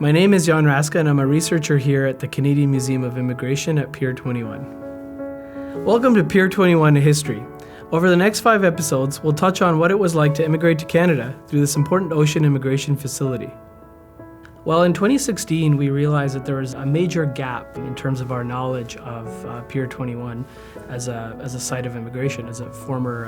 My name is Jan Raska and I'm a researcher here at the Canadian Museum of Immigration at Pier 21. Welcome to Pier 21 History. Over the next 5 episodes, we'll touch on what it was like to immigrate to Canada through this important ocean immigration facility. Well, in 2016, we realized that there was a major gap in terms of our knowledge of Pier 21 as a site of immigration, as a former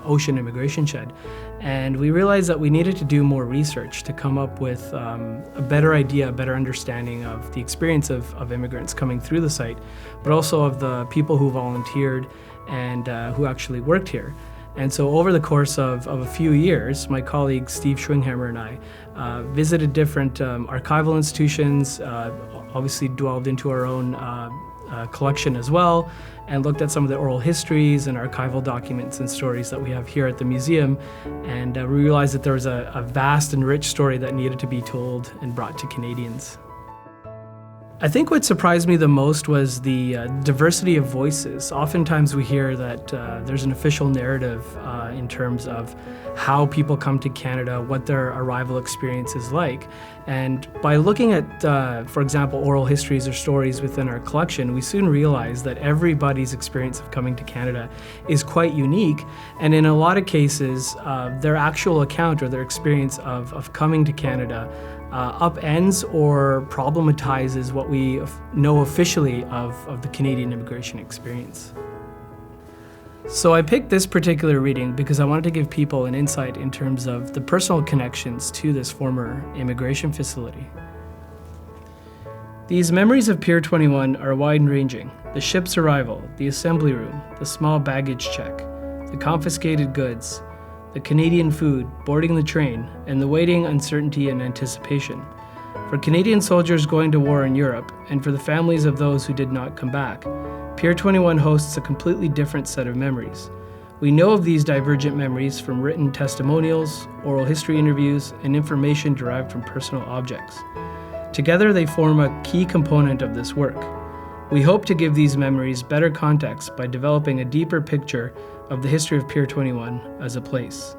ocean immigration shed. And we realized that we needed to do more research to come up with a better idea, a better understanding of the experience of immigrants coming through the site, but also of the people who volunteered and who actually worked here. And so over the course of a few years, my colleague Steve Schwinghammer and I visited different archival institutions, obviously delved into our own collection as well, and looked at some of the oral histories and archival documents and stories that we have here at the museum. And we realized that there was a vast and rich story that needed to be told and brought to Canadians. I think what surprised me the most was the diversity of voices. Oftentimes we hear that there's an official narrative in terms of how people come to Canada, what their arrival experience is like. And by looking at, for example, oral histories or stories within our collection, we soon realized that everybody's experience of coming to Canada is quite unique. And in a lot of cases, their actual account or their experience of coming to Canada upends or problematizes what we know officially of the Canadian immigration experience. So I picked this particular reading because I wanted to give people an insight in terms of the personal connections to this former immigration facility. These memories of Pier 21 are wide-ranging. The ship's arrival, the assembly room, the small baggage check, the confiscated goods, the Canadian food, boarding the train, and the waiting, uncertainty, and anticipation. For Canadian soldiers going to war in Europe, and for the families of those who did not come back, Pier 21 hosts a completely different set of memories. We know of these divergent memories from written testimonials, oral history interviews, and information derived from personal objects. Together, they form a key component of this work. We hope to give these memories better context by developing a deeper picture of the history of Pier 21 as a place.